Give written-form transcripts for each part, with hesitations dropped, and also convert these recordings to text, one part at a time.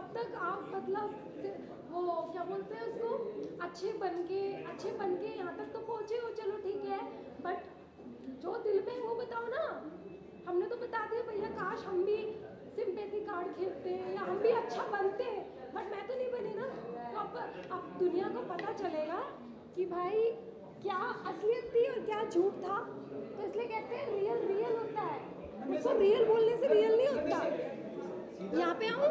कब तक आप मतलब वो क्या बोलते हैं उसको, अच्छे बन के यहाँ तक तो पहुँचे हो, चलो ठीक है, बट जो दिल में वो बताओ ना। हमने तो बता दिया भैया, काश हम भी सिंपैथी कार्ड खेलते हैं या हम भी अच्छा बनते हैं, बट मैं तो नहीं बनी ना। तो अब दुनिया को पता चलेगा कि भाई क्या असलियत थी और क्या झूठ था। तो इसलिए कहते हैं रियल रियल होता है, उसको रियल बोलने से रियल नहीं होता। यहाँ पे आऊँ,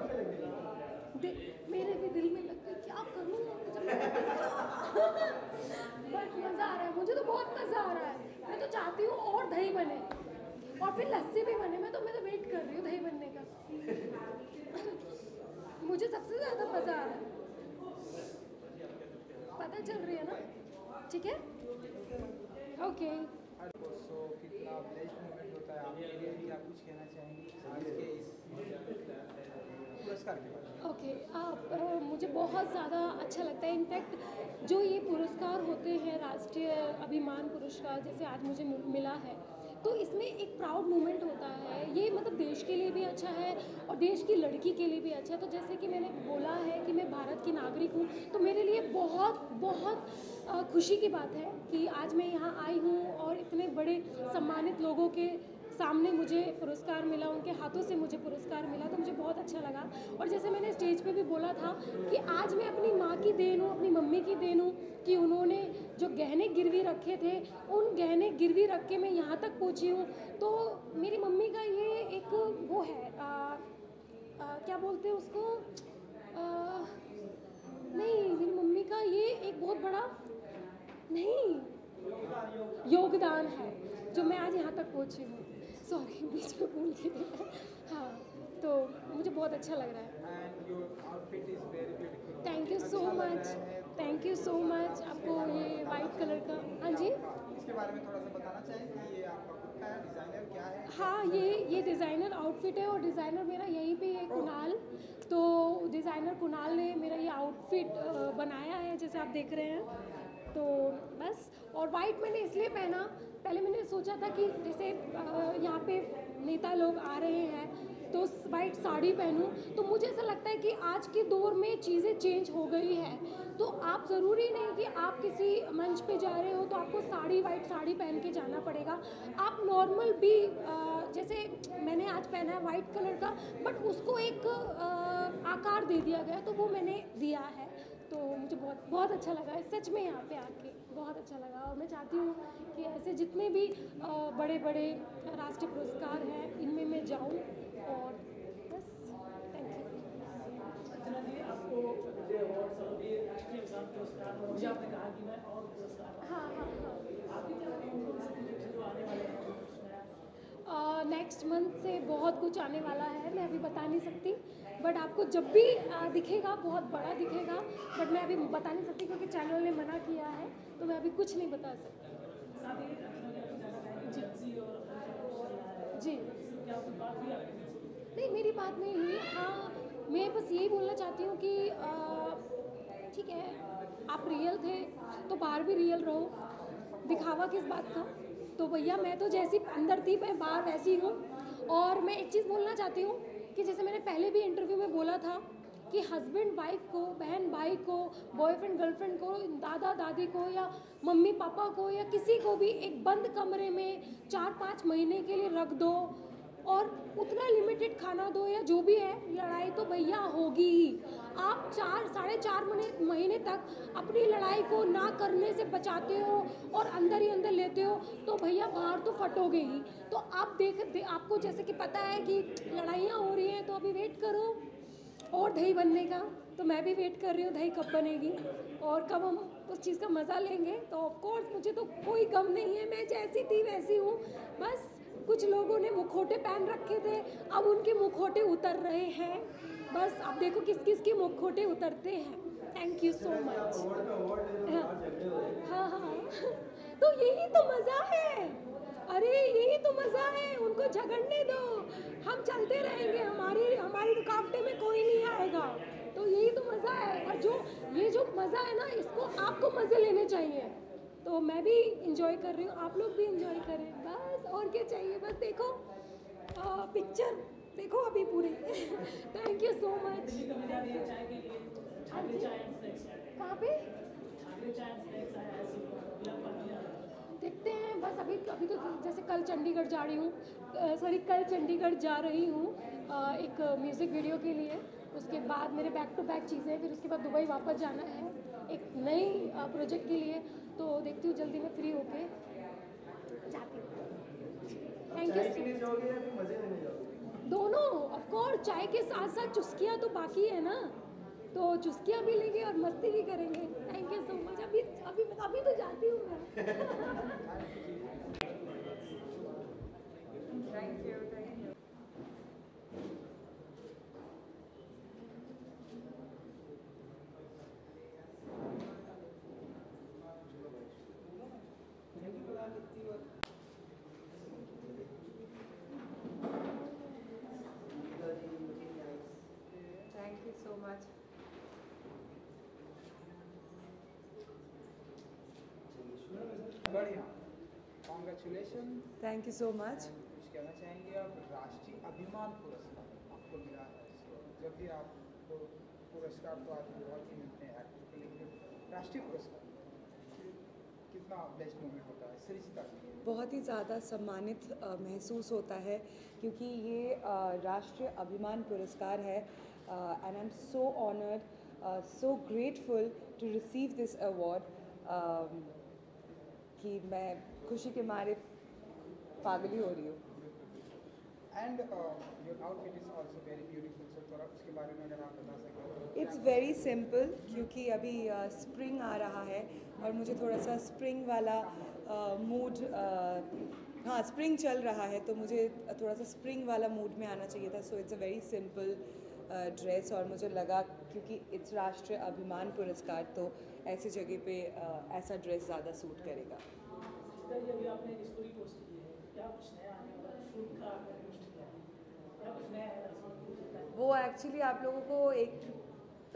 मेरे भी दिल में लगता है क्या करूँ बट मज़ा आ रहा है, मुझे तो बहुत मज़ा आ रहा है। मैं तो चाहती हूँ और दही बने और फिर लस्सी भी बने। मैं तो वेट कर रही हूँ दही बनने का। मुझे सबसे ज़्यादा मज़ा आ रहा है, पता चल रही है ना? ठीक है, ओके। सो कितना बेस्ट मोमेंट होता है आपके लिए, क्या कुछ कहना चाहेंगे आज के इस पुरस्कार के बारे में? ओके, मुझे बहुत ज़्यादा अच्छा लगता है। इनफैक्ट जो ये पुरस्कार होते हैं, राष्ट्रीय अभिमान पुरस्कार जैसे आज मुझे मिला है, तो इसमें एक प्राउड मोमेंट होता है। ये मतलब देश के लिए भी अच्छा है और देश की लड़की के लिए भी अच्छा है। तो जैसे कि मैंने बोला है कि मैं भारत की नागरिक हूँ, तो मेरे लिए बहुत बहुत खुशी की बात है कि आज मैं यहाँ आई हूँ और इतने बड़े सम्मानित लोगों के सामने मुझे पुरस्कार मिला, उनके हाथों से मुझे पुरस्कार मिला, तो मुझे बहुत अच्छा लगा। और जैसे मैंने स्टेज पे भी बोला था कि आज मैं अपनी माँ की देन हूँ, अपनी मम्मी की देन हूँ कि उन्होंने जो गहने गिरवी रखे थे, उन गहने गिरवी रख के मैं यहाँ तक पहुँची हूँ। तो मेरी मम्मी का ये एक वो है, क्या बोलते हैं उसको, नहीं, मेरी मम्मी का ये एक बहुत बड़ा नहीं योगदान है जो मैं आज यहाँ तक पहुँची हूँ। सॉरी, बीच में भूल गई। हाँ, तो मुझे बहुत अच्छा लग रहा है। Thank you so much, thank you so much. आपको ये वाइट कलर का, हाँ जी, इसके बारे में थोड़ा सा बताना चाहेंगे, ये आपका खुद का है, डिज़ाइनर क्या है? हाँ, ये डिज़ाइनर आउटफिट है और डिज़ाइनर मेरा यहीं पे है कुणाल। तो डिज़ाइनर कुणाल ने मेरा ये आउटफिट बनाया है जैसे आप देख रहे हैं। तो बस, और वाइट मैंने इसलिए पहना, पहले मैंने सोचा था कि जैसे यहाँ पे नेता लोग आ रहे हैं तो वाइट साड़ी पहनूं, तो मुझे ऐसा लगता है कि आज के दौर में चीज़ें चेंज हो गई है। तो आप ज़रूरी नहीं कि आप किसी मंच पे जा रहे हो तो आपको वाइट साड़ी पहन के जाना पड़ेगा। आप नॉर्मल भी जैसे मैंने आज पहना है वाइट कलर का, बट उसको एक आकार दे दिया गया, तो वो मैंने दिया है। तो मुझे बहुत बहुत अच्छा लगा है सच में, यहाँ पे आके बहुत अच्छा लगा। और मैं चाहती हूँ कि ऐसे जितने भी बड़े बड़े राष्ट्रीय पुरस्कार हैं इनमें मैं जाऊँ, और बस, थैंक यू। नेक्स्ट मंथ से बहुत कुछ आने वाला है, मैं अभी बता नहीं सकती, बट आपको जब भी दिखेगा बहुत बड़ा दिखेगा, बट मैं अभी बता नहीं सकती क्योंकि चैनल ने मना किया है, तो मैं अभी कुछ नहीं बता सकती। जी जी, नहीं मेरी बात नहीं हुई। हाँ, मैं बस यही बोलना चाहती हूँ कि ठीक है, आप रियल थे तो बाहर भी रियल रहो, दिखावा किस बात का। तो भैया मैं तो जैसी अंदर थी मैं बाहर वैसी हूँ। और मैं एक चीज़ बोलना चाहती हूँ कि जैसे मैंने पहले भी इंटरव्यू में बोला था कि हस्बैंड वाइफ को, बहन भाई को, बॉयफ्रेंड गर्लफ्रेंड को, दादा दादी को या मम्मी पापा को या किसी को भी एक बंद कमरे में 4-5 महीने के लिए रख दो और उतना लिमिटेड खाना दो या जो भी है, लड़ाई तो भैया होगी ही। आप 4-4.5 महीने तक अपनी लड़ाई को ना करने से बचाते हो और अंदर ही अंदर लेते हो, तो भैया बाहर तो फटोगे ही। तो आप आपको जैसे कि पता है कि लड़ाइयाँ हो रही हैं, तो अभी वेट करो और दही बनने का। तो मैं भी वेट कर रही हूँ दही कब बनेगी और कब हम उस चीज़ का मज़ा लेंगे। तो ऑफकोर्स मुझे तो कोई गम नहीं है, मैं जैसी थी वैसी हूँ। बस कुछ लोगों ने मुखौटे पहन रखे थे, अब उनके मुखौटे उतर रहे हैं। बस अब देखो किस किस के मुखौटे उतरते हैं। Thank you so much. हाँ हाँ, तो यही तो मज़ा है, अरे यही तो मज़ा है, उनको झगड़ने दो, हम चलते रहेंगे, हमारी हमारी रुकावटें में कोई नहीं आएगा। तो यही तो मज़ा है, और ये जो मज़ा है ना, इसको आपको मज़े लेने चाहिए। तो मैं भी इंजॉय कर रही हूँ, आप लोग भी इंजॉय करें, बस और क्या चाहिए। बस देखो पिक्चर देखो अभी पूरी। Thank you so much. बस अभी अभी तो जैसे कल चंडीगढ़ जा रही हूँ, कल चंडीगढ़ जा रही हूँ एक म्यूज़िक वीडियो के लिए। उसके बाद मेरे बैक टू बैक चीज़ें हैं, फिर उसके बाद दुबई वापस जाना है एक नई प्रोजेक्ट के लिए। तो देखती हूँ जल्दी मैं फ्री होके जाती हूँ। Thank you. दोनों ऑफ कोर्स, चाय के साथ साथ चुस्कियाँ तो बाकी है ना, तो चुस्कियाँ भी लेंगे और मस्ती भी करेंगे। Thank you so much. अभी अभी अभी तो जाती हूँ मैं। Thank you. Thank you. Thank you so much. बढ़िया, congratulation. Thank you so much. कुछ कहना चाहेंगे आप? राष्ट्रीय अभिमान पुरस्कार आपको मिला है। जब भी आपको पुरस्कार तो आपको बहुत ही मिलते हैं एक्टर के लिए, राष्ट्रीय पुरस्कार कितना बेस्ट मोमेंट होता है सृजिता के लिए? बहुत ही ज़्यादा सम्मानित महसूस होता है क्योंकि ये राष्ट्रीय अभिमान पुरस्कार है and I am so honoured, so grateful to receive this award कि मैं खुशी के मारे पागल ही हो रही हूँ। And your outfit is also very beautiful, so थोड़ा उसके बारे में अगर आप बता सकें। इट्स वेरी सिंपल क्योंकि अभी स्प्रिंग आ रहा है और मुझे थोड़ा सा स्प्रिंग वाला मूड, हाँ स्प्रिंग चल रहा है तो मुझे थोड़ा सा स्प्रिंग वाला मूड में आना चाहिए था। So it's a very simple dress और मुझे लगा क्योंकि इट्स राष्ट्रीय अभिमान पुरस्कार तो ऐसी जगह पे ऐसा ड्रेस ज़्यादा सूट करेगा। अभी आपने स्टोरी पोस्ट की है, क्या कुछ नया आने वाला है? शूट का आपने पोस्ट किया है, क्या कुछ नया है? वो एक्चुअली आप लोगों को एक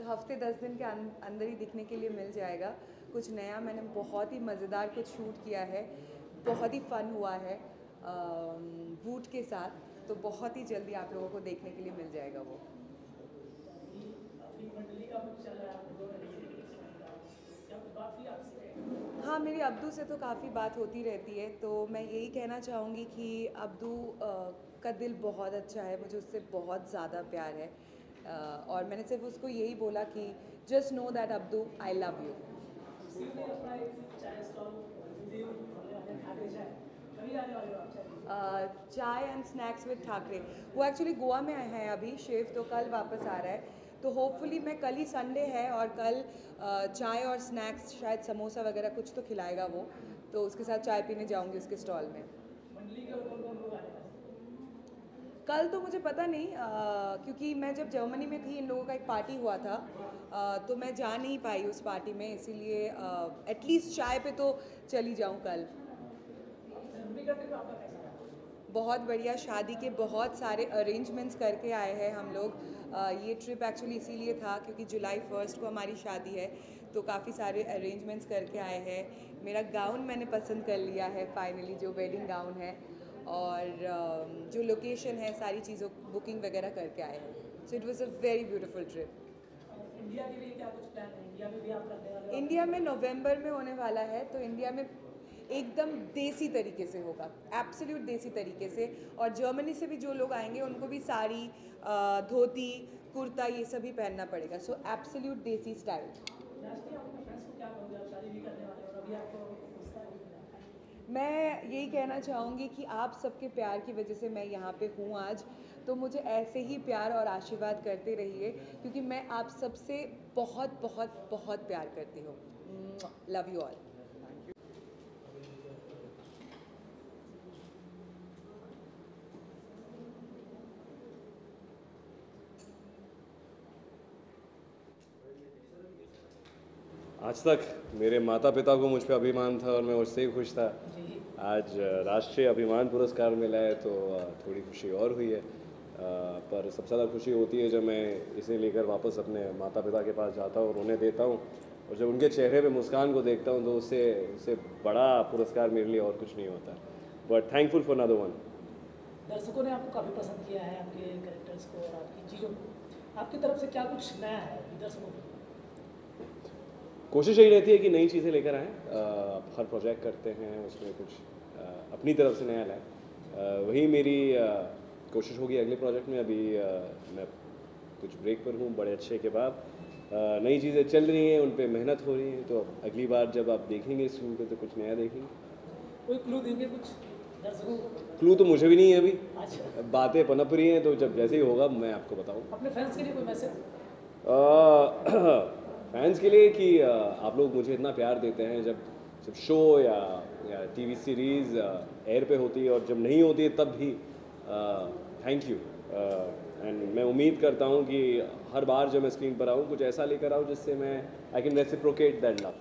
हफ्ते 10 दिन के अंदर ही दिखने के लिए मिल जाएगा। कुछ नया मैंने बहुत ही मज़ेदार कुछ शूट किया है, बहुत ही फ़न हुआ है वूट के साथ, तो बहुत ही जल्दी आप लोगों को देखने के लिए मिल जाएगा वो। अभी मंडली का कुछ चल रहा है, क्या कुछ बात हुई आपसे? हाँ, मेरी अब्दू से तो काफ़ी बात होती रहती है, तो मैं यही कहना चाहूँगी कि अब्दू का दिल बहुत अच्छा है, मुझे उससे बहुत ज़्यादा प्यार है और मैंने सिर्फ उसको यही बोला कि just know that Abdu I love you. अपना एक चाय स्टॉल ठाकरे चाय, कभी आने वाले हो आप चाय? चाय एंड स्नैक्स विद ठाकरे, वो एक्चुअली गोवा में आए हैं अभी शिव, तो कल वापस आ रहा है, तो होपफुली मैं कल ही संडे है और कल चाय और स्नैक्स शायद समोसा वगैरह कुछ तो खिलाएगा वो, तो उसके साथ चाय पीने जाऊंगी उसके स्टॉल में। मंडली के कौन कौन लोग आने वाले? कल तो मुझे पता नहीं क्योंकि मैं जब जर्मनी में थी इन लोगों का एक पार्टी हुआ था तो मैं जा नहीं पाई उस पार्टी में, इसीलिए एटलीस्ट चाय पे तो चली जाऊं कल। जर्मनी का ट्रिप आपका कैसा रहा? बहुत बढ़िया, शादी के बहुत सारे अरेंजमेंट्स करके आए हैं हम लोग। ये ट्रिप एक्चुअली इसीलिए था क्योंकि जुलाई 1 को हमारी शादी है, तो काफ़ी सारे अरेंजमेंट्स करके आए हैं। मेरा गाउन मैंने पसंद कर लिया है फाइनली, जो वेडिंग गाउन है, और जो लोकेशन है सारी चीज़ों बुकिंग वगैरह करके आए हैं। So it was a very beautiful trip. India के लिए क्या कुछ प्लान है? इंडिया में भी आप करने वाले हो? इंडिया में नवंबर में होने वाला है, तो इंडिया में एकदम देसी तरीके से होगा, एब्सोल्यूट देसी तरीके से, और जर्मनी से भी जो लोग आएंगे उनको भी साड़ी, धोती, कुर्ता ये सभी पहनना पड़ेगा। सो एब्सोल्यूट देसी स्टाइल। राष्ट्रीय आप अपने फ्रेंड्स को क्या कहोगे? आप शादी भी करने वाले हो और अभी आपको रिश्ता भी मिला है। मैं यही कहना चाहूँगी कि आप सबके प्यार की वजह से मैं यहाँ पे हूँ आज, तो मुझे ऐसे ही प्यार और आशीर्वाद करते रहिए क्योंकि मैं आप सबसे बहुत बहुत बहुत प्यार करती हूँ। Love you all. आज तक मेरे माता पिता को मुझ पे अभिमान था और मैं उससे ही खुश था। आज राष्ट्रीय अभिमान पुरस्कार मिला है तो थोड़ी खुशी और हुई है, पर सबसे ज़्यादा खुशी होती है जब मैं इसे लेकर वापस अपने माता पिता के पास जाता हूँ और उन्हें देता हूँ, और जब उनके चेहरे पे मुस्कान को देखता हूँ तो उससे बड़ा पुरस्कार मेरे लिए और कुछ नहीं होता। But thankful for another one. दर्शकों ने आपको काफ़ी पसंद किया है, आपके कैरेक्टर्स को और आपकी चीज़ों को। आपकी तरफ से क्या कुछ नया है दर्शकों को? कोशिश यही रहती है कि नई चीज़ें लेकर आएँ। हर प्रोजेक्ट करते हैं उसमें कुछ अपनी तरफ से नया लाएं। वही मेरी कोशिश होगी अगले प्रोजेक्ट में। अभी मैं कुछ ब्रेक पर हूँ बड़े अच्छे के बाद। नई चीज़ें चल रही हैं, उन पे मेहनत हो रही है, तो अगली बार जब आप देखेंगे इस फिल्म को तो कुछ नया देखेंगे। कोई क्लू देंगे कुछ दर्शकों को? क्लू तो मुझे भी नहीं है अभी, अच्छा, बातें पनप रही हैं, तो जब जैसे ही होगा मैं आपको बताऊँ। अपने फैंस के लिए कोई मैसेज? फैंस के लिए कि आप लोग मुझे इतना प्यार देते हैं, जब जब शो या टीवी सीरीज़ एयर पे होती है और जब नहीं होती है तब भी थैंक यू। एंड मैं उम्मीद करता हूँ कि हर बार जब मैं स्क्रीन पर आऊँ कुछ ऐसा लेकर आऊँ जिससे मैं I can reciprocate that love.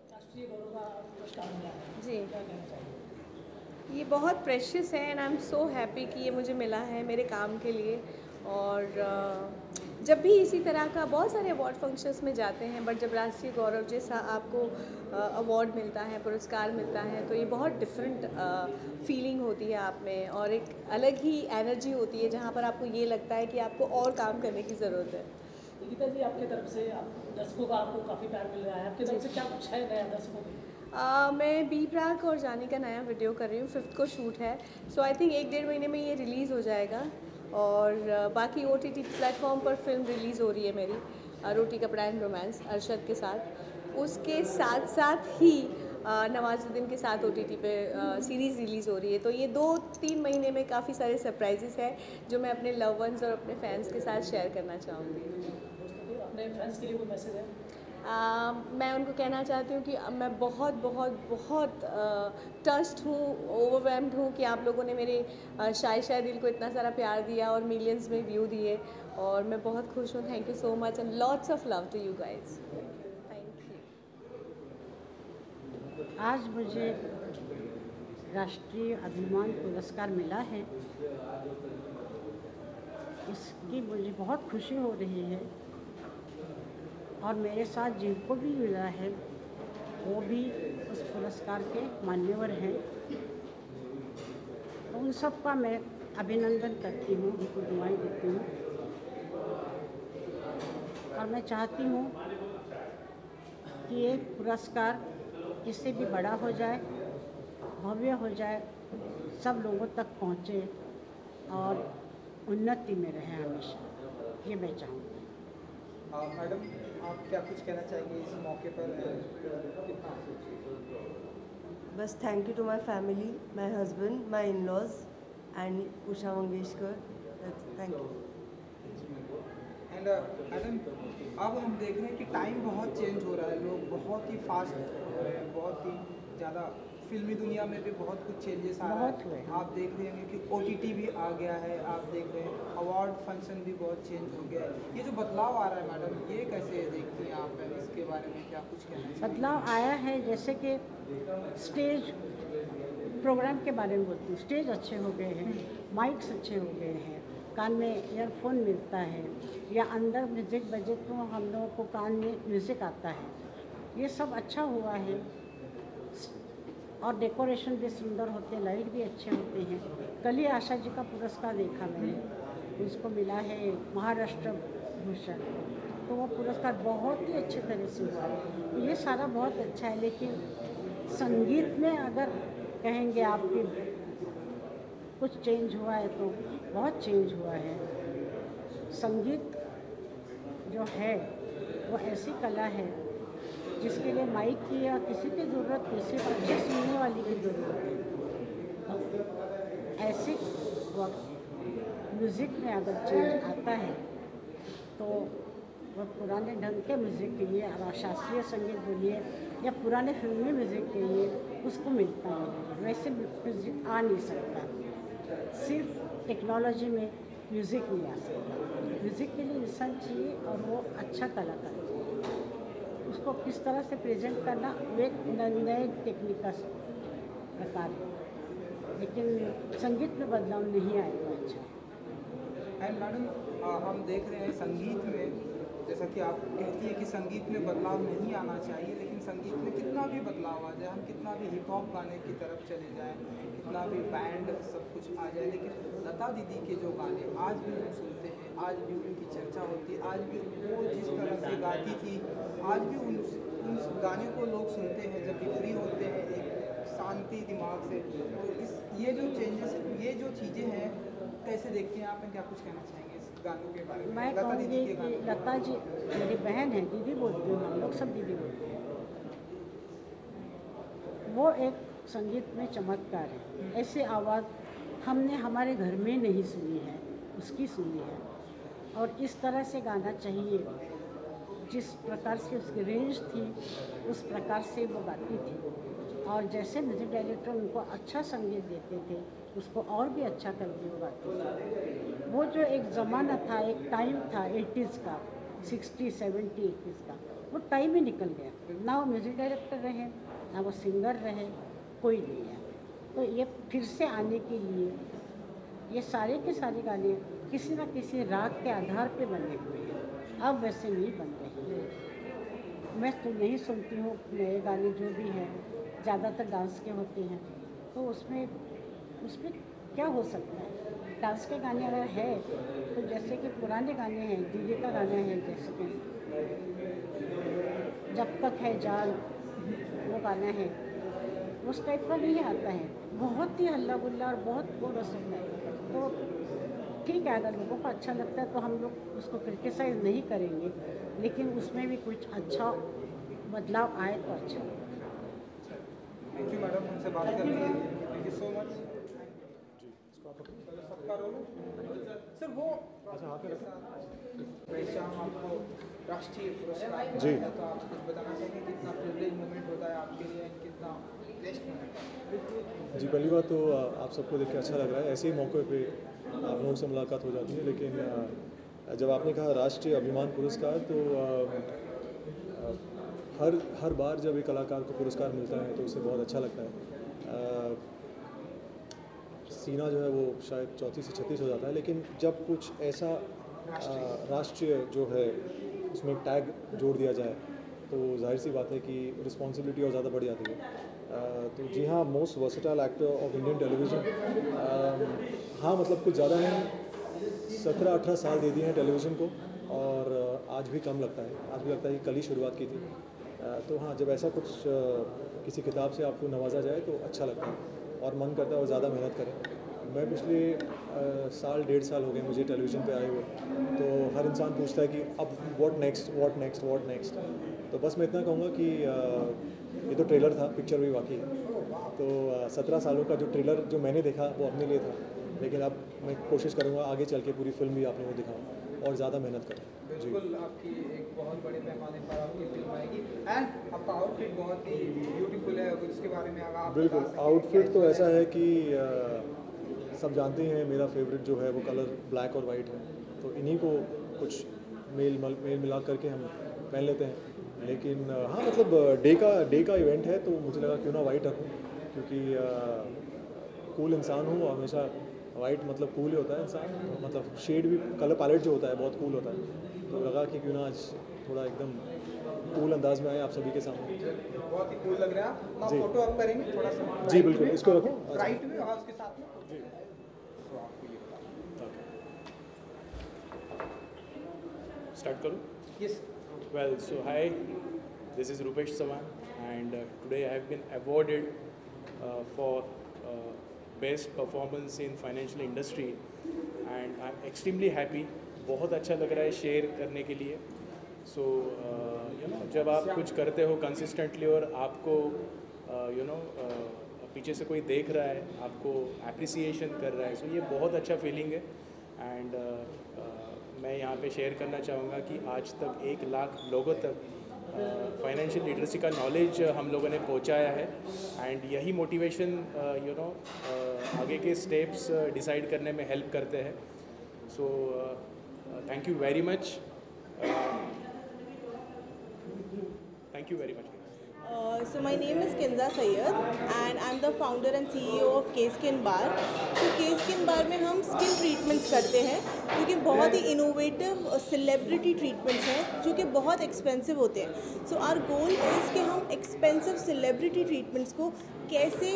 राष्ट्रीय गौरव का पुरस्कार मिला है, जी, क्या कहना चाहिए? ये बहुत प्रेशियस है and I am so happy कि ये मुझे मिला है मेरे काम के लिए। और जब भी इसी तरह का बहुत सारे अवार्ड फंक्शंस में जाते हैं, बट जब राष्ट्रीय गौरव जैसा आपको अवार्ड मिलता है, पुरस्कार मिलता है, तो ये बहुत डिफरेंट फीलिंग होती है आप में और एक अलग ही एनर्जी होती है जहाँ पर आपको ये लगता है कि आपको और काम करने की ज़रूरत है। गीता जी, आपकी तरफ से दर्शकों का आपको काफ़ी प्यार मिल रहा है, आपकी तरफ से क्या कुछ है नया दर्शकों के लिए? मैं बी प्राक और जानी का नया वीडियो कर रही हूँ, 5th को शूट है। सो आई थिंक 1-1.5 महीने में ये रिलीज़ हो जाएगा। और बाकी OTT प्लेटफॉर्म पर फिल्म रिलीज़ हो रही है मेरी, रोटी कपड़ा एंड रोमांस अरशद के साथ। उसके साथ साथ ही नवाजुद्दीन के साथ OTT पे सीरीज़ रिलीज़ हो रही है। तो ये 2-3 महीने में काफ़ी सारे सरप्राइजेस हैं जो मैं अपने लव वंस और अपने फैंस के साथ शेयर करना चाहूँगी। अपने फैंस के लिए कोई मैसेज है? मैं उनको कहना चाहती हूँ कि मैं बहुत बहुत बहुत टच्ड हूँ, ओवरवेल्म्ड हूँ कि आप लोगों ने मेरे शाय दिल को इतना सारा प्यार दिया और मिलियंस में व्यू दिए, और मैं बहुत खुश हूँ। Thank you so much and lots of love to you guys. Thank you. आज मुझे राष्ट्रीय अभिमान पुरस्कार मिला है, इसकी मुझे बहुत खुशी हो रही है। और मेरे साथ जिनको भी मिला है वो भी उस पुरस्कार के मान्यवर हैं, तो उन सब का मैं अभिनंदन करती हूँ, उनको दुआएं देती हूँ। और मैं चाहती हूँ कि ये पुरस्कार इससे भी बड़ा हो जाए, भव्य हो जाए, सब लोगों तक पहुँचे और उन्नति में रहे हमेशा, ये मैं चाहूँगी। मैडम, आप क्या कुछ कहना चाहेंगे इस मौके पर? बस thank you to my family, my husband, my in-laws and Usha Mangeshkar. Thank you. And madam, अब हम देख रहे हैं कि टाइम बहुत चेंज हो रहा है, लोग बहुत ही फास्ट हो रहे हैं, बहुत ही ज़्यादा फिल्मी दुनिया में भी बहुत कुछ चेंजेस आ रहा है। आप देख रहे हैं कि OTT भी आ गया है, आप देख रहे हैं अवार्ड फंक्शन भी बहुत चेंज हो गया है। ये जो बदलाव आ रहा है मैडम, ये कैसे देखती हैं आप? इसके बारे में क्या कुछ कहना चाहिए? बदलाव आया है, जैसे कि स्टेज प्रोग्राम के बारे में बोलती हूँ। स्टेज अच्छे हो गए हैं, माइक्स अच्छे हो गए हैं, कान में ईयरफोन मिलता है, या अंदर म्यूज़िक बजे तो हम लोगों को कान में म्यूज़िक आता है। ये सब अच्छा हुआ है। और डेकोरेशन भी सुंदर होते हैं, लाइट भी अच्छे होते हैं। कल ही आशा जी का पुरस्कार देखा मैंने, उसको मिला है महाराष्ट्र भूषण, तो वो पुरस्कार बहुत ही अच्छे तरह से हुआ है। ये सारा बहुत अच्छा है, लेकिन संगीत में अगर कहेंगे आपके कुछ चेंज हुआ है तो बहुत चेंज हुआ है। संगीत जो है वो ऐसी कला है जिसके लिए माइक की या किसी की ज़रूरत नहीं, सिर्फ अच्छे सुनने वाली की ज़रूरत है। ऐसे वक्त म्यूज़िक में अगर चेंज आता है तो वह पुराने ढंग के म्यूज़िक के लिए, अब शास्त्रीय संगीत बोलिए या पुराने फिल्मी म्यूज़िक के लिए उसको मिलता है। वैसे म्यूज़िक आ नहीं सकता, सिर्फ टेक्नोलॉजी में म्यूज़िक नहीं आ सकता। म्यूज़िक के लिए इंसान चाहिए और वो अच्छा कलाकार चाहिए। उसको किस तरह से प्रेजेंट करना वो एक नए टेक्निक का प्रकार है, लेकिन संगीत में बदलाव नहीं आएगा अच्छा। एंड मैडम, हम देख रहे हैं संगीत में जैसा कि आप कहती है कि संगीत में बदलाव नहीं आना चाहिए, लेकिन संगीत में कितना भी बदलाव आ जाए, हम कितना भी हिप हॉप गाने की तरफ चले जाएं, कितना भी बैंड सब कुछ आ जाए, लेकिन लता दीदी के जो गाने आज भी हम सुनते हैं, आज भी उनकी चर्चा होती है, आज भी वो जिस तरह से गाती थी, आज भी उन गाने को लोग सुनते हैं जब भी फ्री होते हैं एक शांति दिमाग से। तो ये जो चेंजेस, ये जो चीज़ें हैं, कैसे देखते हैं आप, क्या कुछ कहना चाहेंगे इस गानों के बारे में? मैं कहूँगी कि लता जी मेरी बहन है, दीदी बोलती हूँ, हम लोग सब दीदी बोलते हैं। वो एक संगीत में चमत्कार है, ऐसी आवाज़ हमने हमारे घर में नहीं सुनी है, उसकी सुनी है। और इस तरह से गाना चाहिए, जिस प्रकार से उसकी रेंज थी उस प्रकार से वो गाती थी। और जैसे म्यूजिक डायरेक्टर उनको अच्छा संगीत देते थे, उसको और भी अच्छा करके वो गाती थी। वो जो एक ज़माना था, एक टाइम था 80s का, 60, 70, 80s का, वो टाइम ही निकल गया। ना वो म्यूजिक डायरेक्टर रहे, ना वो सिंगर रहे, कोई नहीं है। तो ये फिर से आने के लिए ये सारे के सारे गाने किसी न किसी राग के आधार पे बने हुए हैं, अब वैसे नहीं बन रहे। मैं तो नहीं सुनती हूँ नए गाने जो भी हैं, ज़्यादातर डांस के होते हैं, तो उसमें क्या हो सकता है? डांस के गाने अगर है तो जैसे कि पुराने गाने हैं, दीदी का गाना है, जैसे कि जब तक है जान, वो गाना है, उस टाइप का नहीं आता है, बहुत ही हल्ला गुल्ला और बहुत कोरस होता है। तो ठीक है, अगर लोगों को अच्छा लगता है तो हम लोग उसको क्रिटिसाइज़ नहीं करेंगे, लेकिन उसमें भी कुछ अच्छा बदलाव आए तो अच्छा। थैंक यू मैडम, हमसे बात करने के लिए, थैंक यू सो मच। सबका रोल सर वो शाम आपको राष्ट्रीय पुरस्कार जी, तो आप कुछ बताना चाहेंगे कितना प्रिविलेज मोमेंट होता है आपके लिए, कितना बेस्ट मोमेंट है? जी, पहली बात तो आप सबको देख के अच्छा लग रहा है। ऐसे ही मौके पे आप लोगों से मुलाकात हो जाती है, लेकिन जब आपने कहा राष्ट्रीय अभिमान पुरस्कार, तो हर बार जब एक कलाकार को पुरस्कार मिलता है तो उसे बहुत अच्छा लगता है। सीना जो है वो शायद 34 से 36 हो जाता है, लेकिन जब कुछ ऐसा राष्ट्रीय जो है उसमें एक टैग जोड़ दिया जाए तो जाहिर सी बात है कि रिस्पॉन्सिबिलिटी और ज़्यादा बढ़ जाती है। तो जी हाँ, most versatile actor of Indian television, हाँ मतलब कुछ ज़्यादा नहीं, 17-18 साल दे दिए हैं टेलीविज़न को, और आज भी कम लगता है, आज भी लगता है कि कल ही शुरुआत की थी। तो हाँ, जब ऐसा कुछ किसी किताब से आपको नवाजा जाए तो अच्छा लगता है और मन करता है और ज़्यादा मेहनत करें। मैं पिछले साल 1.5 साल हो गए मुझे टेलीविज़न पे आए हुए, तो हर इंसान पूछता है कि अब व्हाट नेक्स्ट। तो बस मैं इतना कहूँगा कि ये तो ट्रेलर था, पिक्चर भी बाकी है। तो 17 सालों का जो ट्रेलर जो मैंने देखा वो अपने लिए था, लेकिन अब मैं कोशिश करूँगा आगे चल के पूरी फिल्म भी आप लोगों को दिखाऊँ और ज़्यादा मेहनत करें। बिल्कुल, आपकी एक बहुत बड़े पैमाने पर आपकी फिल्म आएगी, एंड आपका आउटफिट बहुत ही ब्यूटीफुल है, अगर उसके बारे में अगर आप बिल्कुल, आउटफिट तो ऐसा है कि सब जानते हैं मेरा फेवरेट जो है वो कलर ब्लैक और वाइट है, तो इन्हीं को कुछ मेल मिला करके हम पहन लेते हैं। लेकिन हाँ मतलब डे का इवेंट है तो मुझे लगा क्यों ना वाइट रखूँ, क्योंकि कूल इंसान हूँ और हमेशा वाइट मतलब कूल ही होता है इंसान, मतलब शेड भी कलर पैलेट जो होता है बहुत कूल होता है, तो लगा कि क्यों ना आज थोड़ा एकदम कूल अंदाज में आए आप सभी के सामने। बहुत ही कूल लग रहा है। आप जी। फोटो अप करेंगे थोड़ा सा? जी बिल्कुल, इसको रखो राइट में और उसके साथ में जी। तो आपको ये Start करूँ? Yes. Well, so hi, this is Rupesh Sawan, and today I have been awarded for best performance in financial industry, and I'm extremely happy. बहुत अच्छा लग रहा है शेयर करने के लिए। So you know, जब आप कुछ करते हो consistently और आपको you know पीछे से कोई देख रहा है, आपको appreciation कर रहा है, so ये बहुत अच्छा feeling है। And मैं यहाँ पे शेयर करना चाहूँगा कि आज तक 1 लाख लोगों तक फाइनेंशियल लिटरेसी का नॉलेज हम लोगों ने पहुँचाया है, एंड यही मोटिवेशन यू नो आगे के स्टेप्स डिसाइड करने में हेल्प करते हैं। So thank you very much. Thank you very much. So my name is Kinza Sayyed and I'm the founder and CEO of K-Skin Bar. So K-Skin Bar में हम skin treatments करते हैं जो कि बहुत ही इनोवेटिव सेलिब्रिटी ट्रीटमेंट्स हैं जो कि बहुत एक्सपेंसिव होते हैं. सो आवर गोल इज़ कि हम एक्सपेंसिव सेलिब्रिटी ट्रीटमेंट्स को कैसे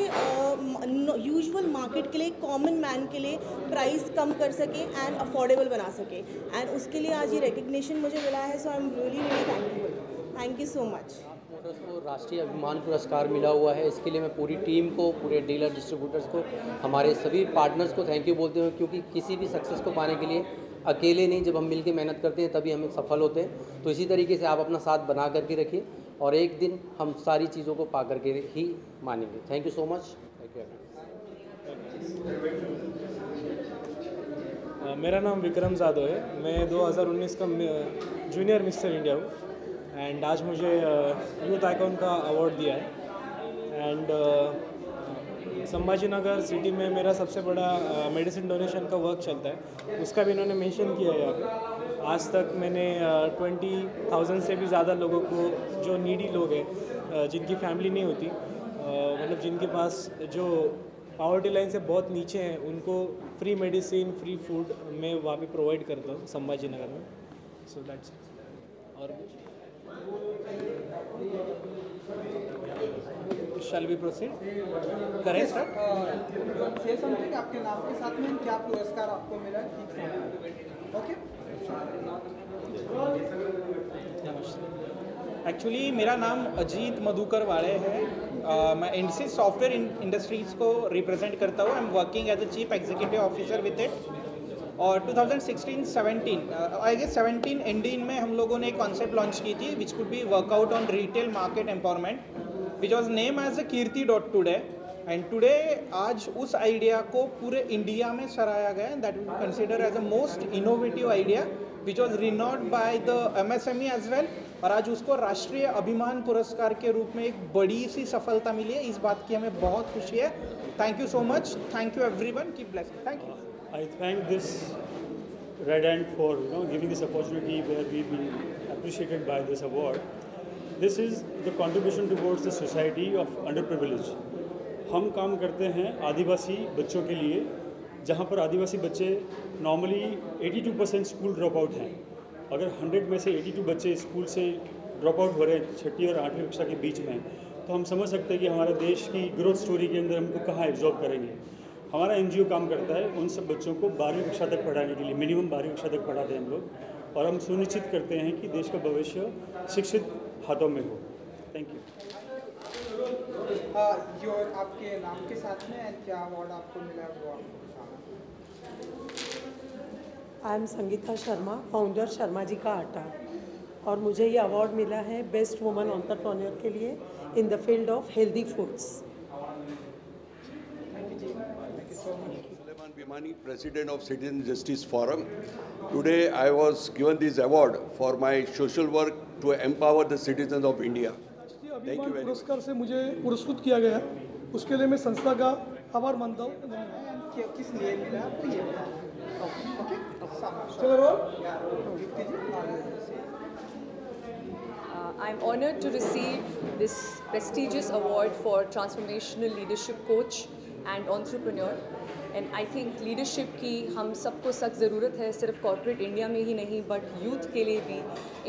यूजुअल मार्केट के लिए कॉमन मैन के लिए प्राइस कम कर सकें एंड अफोर्डेबल बना सकें. एंड उसके लिए आज ये रिकग्निशन मुझे मिला है. So I am really thankful. Thank you so much. Motors को राष्ट्रीय अभिमान पुरस्कार मिला हुआ है. इसके लिए मैं पूरी टीम को, पूरे डीलर डिस्ट्रीब्यूटर्स को, हमारे सभी पार्टनर्स को थैंक यू बोलते हैं, क्योंकि किसी भी सक्सेस को पाने के लिए अकेले नहीं, जब हम मिलकर मेहनत करते हैं तभी हम सफल होते हैं. तो इसी तरीके से आप अपना साथ बना करके रखिए और एक दिन हम सारी चीज़ों को पा करके ही मानेंगे. Thank you so much. Thank you. मेरा नाम विक्रम जादव है. मैं 2019 का जूनियर मिस्टर इंडिया हूँ एंड आज मुझे यूथ आइकॉन का अवार्ड दिया है. एंड संभाजी नगर सिटी में मेरा सबसे बड़ा मेडिसिन डोनेशन का वर्क चलता है, उसका भी इन्होंने मेंशन किया है यहाँ पे. आज तक मैंने 20,000 से भी ज़्यादा लोगों को, जो नीडी लोग हैं, जिनकी फैमिली नहीं होती, मतलब जिनके पास जो पॉवर्टी लाइन से बहुत नीचे हैं, उनको फ्री मेडिसिन, फ्री फूड मैं वहाँ पे प्रोवाइड करता हूँ संभाजी नगर में. सो दैट्स और शैल बी प्रोसीड करें सर. से समथिंग आपके नाम के साथ में क्या पुरस्कार आपको मिला. ओके. एक्चुअली मेरा नाम अजीत मधुकर वाले है. मैं इंडस्ट्रीज सॉफ्टवेयर इंडस्ट्रीज़ को रिप्रेजेंट करता हूँ. I am working as a chief executive officer with it. और 2016-17 आई गेस 17 एंड में हम लोगों ने एक कॉन्सेप्ट लॉन्च की थी which could be workout on retail market empowerment, which was name as a कीर्ति.टुडे. एंड टुडे आज उस आइडिया को पूरे इंडिया में सराहा गया. That we consider as a most innovative idea which was renowned by the MSME as well. और आज उसको राष्ट्रीय अभिमान पुरस्कार के रूप में एक बड़ी सी सफलता मिली है. इस बात की हमें बहुत खुशी है. Thank you so much. Thank you everyone. Keep blessed. Thank you. I thank this Red Ant for giving this opportunity where we've been appreciated by this award. This is the contribution towards the society of underprivileged. हम काम करते हैं आदिवासी बच्चों के लिए, जहाँ पर आदिवासी बच्चे नॉर्मली 82% स्कूल ड्रॉप आउट हैं. अगर 100 में से 82 बच्चे स्कूल से ड्रॉप आउट हो रहे हैं 6ठी और 8वीं कक्षा के बीच में, तो हम समझ सकते हैं कि हमारे देश की ग्रोथ स्टोरी के अंदर हमको कहाँ एब्जॉर्ब करेंगे. हमारा NGO काम करता है उन सब बच्चों को 12वीं कक्षा तक पढ़ाने के लिए. मिनिमम 12वीं कक्षा तक पढ़ाते हैं हम लोग, और हम सुनिश्चित करते हैं कि देश का भविष्य शिक्षित हाथों में हो. Thank you. आपके नाम के साथ में क्या अवार्ड आपको मिला वो I am Sangeeta Sharma, founder Sharma ji ka Aata, और मुझे ये अवार्ड मिला है बेस्ट वुमन एंटरप्रेन्योर के लिए in the field of healthy foods. Sulaiman Bhimani, President of Citizen Justice Forum. Today I was given this award for my social work to empower the citizens of India. अभिमान पुरस्कार से मुझे पुरस्कृत किया गया, उसके लिए मैं संस्था का आभार मानता हूँ. किस लिए मिला आपको ये? I'm honored to receive this prestigious award for Transformational Leadership Coach and Entrepreneur. And I think leadership की हम सबको सख्त ज़रूरत है, सिर्फ कॉर्पोरेट इंडिया में ही नहीं बट यूथ के लिए भी.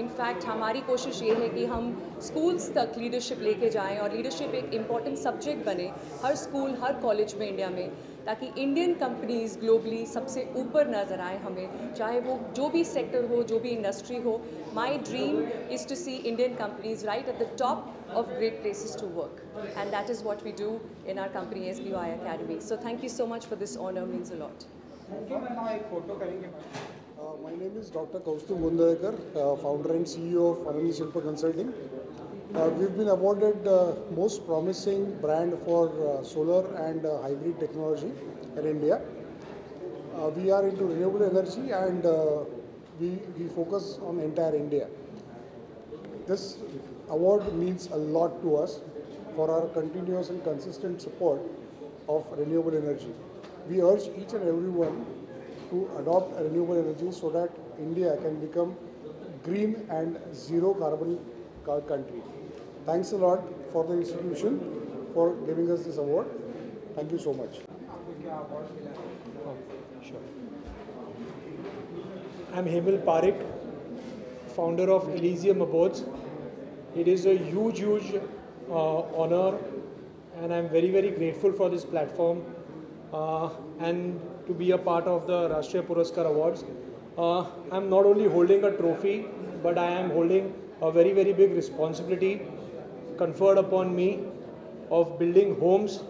इनफैक्ट हमारी कोशिश ये है कि हम स्कूल्स तक लीडरशिप लेके जाएं और लीडरशिप एक इम्पॉर्टेंट सब्जेक्ट बने हर स्कूल, हर कॉलेज में इंडिया में, ताकि इंडियन कंपनीज़ ग्लोबली सबसे ऊपर नज़र आए हमें, चाहे वो जो भी सेक्टर हो, जो भी इंडस्ट्री हो. My dream is to see Indian companies right at the top of great places to work, and that is what we do in our company SBI Academy. So thank you so much for this honor, means a lot. My name is Dr. Kaustubh Gundadekar, founder and CEO of Anand Shilpa Consulting. We've been awarded most promising brand for solar and hybrid technology in India. We are into renewable energy and we focus on entire India. This award means a lot to us for our continuous and consistent support of renewable energy. We urge each and everyone to adopt renewable energy so that India can become green and zero carbon country. Thanks a lot for the institution for giving us this award. Thank you so much. Sure. I'm Hemil Parekh, founder of Elysium Abodes. It is a huge honor, and I'm very grateful for this platform and to be a part of the Rashtriya Puraskar Awards. I'm not only holding a trophy, but I am holding a very big responsibility conferred upon me of building homes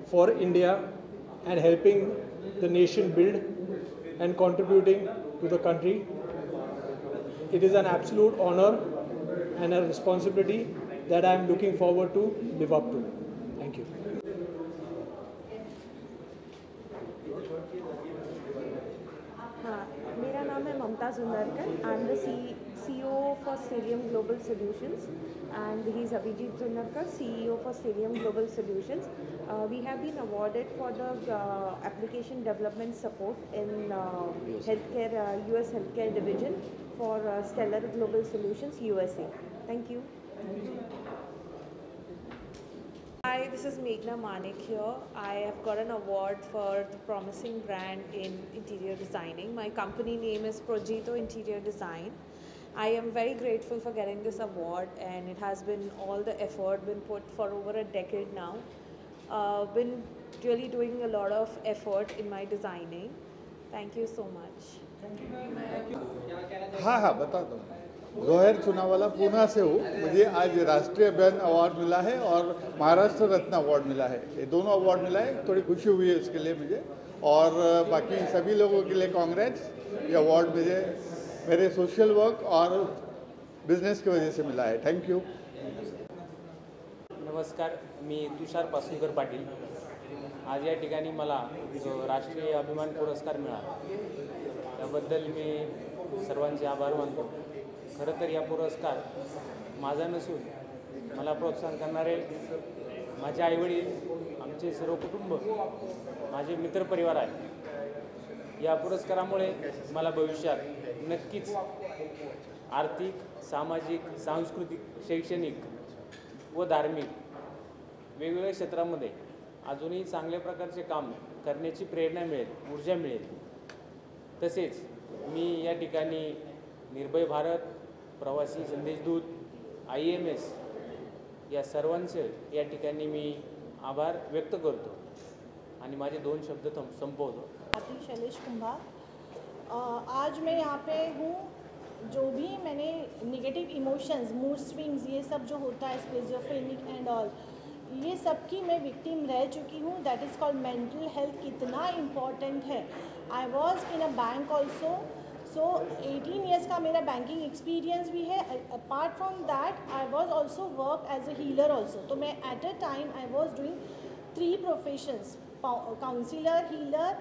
for India and helping the nation build and contributing to the country. It is an absolute honor and a responsibility that I am looking forward to live up to. Thank you. हाँ, मेरा नाम है Mamta Junnarkar. I am the CEO for Stellium Global Solutions, and he is Abhijit Junnarkar, CEO for Stellium Global Solutions. We have been awarded for the application development support in healthcare, US healthcare division for Stellar Global Solutions USA. Thank you. Hi, this is Meghna Manik here. I have got an award for the promising brand in interior designing. My company name is Projeto Interior Design. I am very grateful for getting this award, and it has been all the effort been put for over a decade now. Been really doing a lot of effort in my designing. Thank you so much. हाँ बता दो. जोहर चुनावाला पूना से हूँ. मुझे आज राष्ट्रीय अभियान award मिला है और महाराष्ट्र रत्न अवार्ड मिला है. ये दोनों अवार्ड मिला है. थोड़ी खुशी हुई है इसके लिए मुझे, और बाकी सभी लोगों के लिए कांग्रेस. ये अवार्ड मुझे मेरे सोशल वर्क और बिझनेस की वजह से मिला है. Thank you. नमस्कार, मी तुषार पासूनकर पाटील. आज या ठिकाणी मला जो राष्ट्रीय अभिमान पुरस्कार मिळाला त्याबद्दल मी सर्वांचे आभार मानतो. खरं तर या पुरस्कार माझा नसून मला प्रोत्साहन करणारे माझे आईवडील, आमचे सर्व कुटुंब, माझे मित्रपरिवार आहे. या पुरस्कारामुळे मला भविष्यात नक्कीच आर्थिक, सामाजिक, सांस्कृतिक, शैक्षणिक व धार्मिक वेगवेगळ्या क्षेत्रामध्ये अजूनही चांगल्या प्रकारचे काम करण्याची प्रेरणा मिळेल, ऊर्जा मिळेल. तसेच मी या ठिकाणी निर्भय भारत, प्रवासी संदेशदूत, IMS या सर्वांचे या ठिकाणी मी आभार व्यक्त करतो आणि माझे 2 शब्द संपवतो. शैलेश कुंभार. आज मैं यहाँ पे हूँ. जो भी मैंने नेगेटिव इमोशंस, मूड स्विंग्स, ये सब जो होता है, स्किज़ोफ्रेनिक एंड ऑल, ये सब की मैं विक्टिम रह चुकी हूँ. That is called mental health कितना इम्पॉर्टेंट है. I was in a bank also. So 18 years का मेरा बैंकिंग एक्सपीरियंस भी है. Apart from that I was also work as a healer also. तो मैं at a time I was doing 3 professions: counsellor, healer,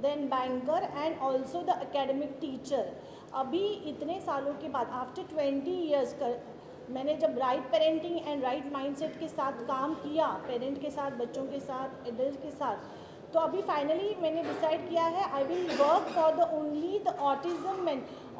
then banker and also the academic teacher. अभी इतने सालों के बाद, आफ्टर 20 ईयर्स मैंने जब right parenting and right mindset के साथ काम किया, पेरेंट के साथ, बच्चों के साथ, एडल्ट के साथ, तो अभी फाइनली मैंने डिसाइड किया है I will work for the only the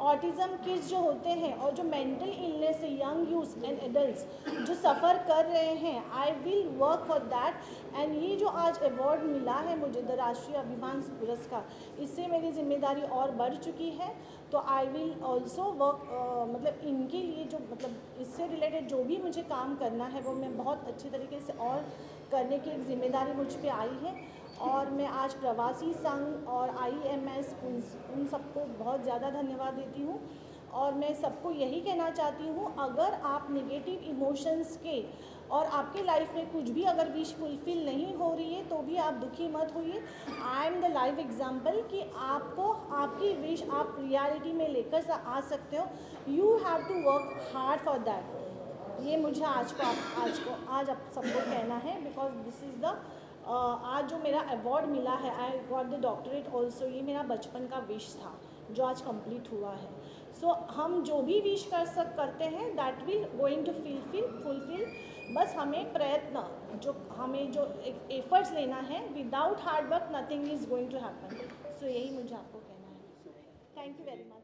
autism kids जो होते हैं और जो मेंटल इलनेस है, यंग यूथ एंड एडल्ट्स जो सफ़र कर रहे हैं. I will work for that. And ये जो आज अवार्ड मिला है मुझे, द राष्ट्रीय अभिमान पुरस्कार, इससे मेरी जिम्मेदारी और बढ़ चुकी है. तो आई विल ऑल्सो वर्क, मतलब इनके लिए जो, मतलब इससे रिलेटेड जो भी मुझे काम करना है वो मैं बहुत अच्छे तरीके से और करने की एक जिम्मेदारी मुझ पे आई है. और मैं आज प्रवासी संघ और IMS उन सबको बहुत ज़्यादा धन्यवाद देती हूँ. और मैं सबको यही कहना चाहती हूँ, अगर आप नेगेटिव इमोशंस के और आपके लाइफ में कुछ भी अगर विश फुलफिल नहीं हो रही है तो भी आप दुखी मत होइए. आई एम द लाइव एग्जाम्पल कि आपको आपकी विश आप रियलिटी में लेकर आ सकते हो. You have to work hard for that. ये मुझे आज आप सबको कहना है, बिकॉज दिस इज़ द आज जो मेरा अवार्ड मिला है, I got the doctorate also, ये मेरा बचपन का विश था जो आज कंप्लीट हुआ है. सो हम जो भी विश करते हैं that will going to fulfil. बस हमें प्रयत्न, जो हमें जो एफर्ट्स लेना है, without hard work nothing is going to happen. So यही मुझे आपको कहना है. Thank you very much.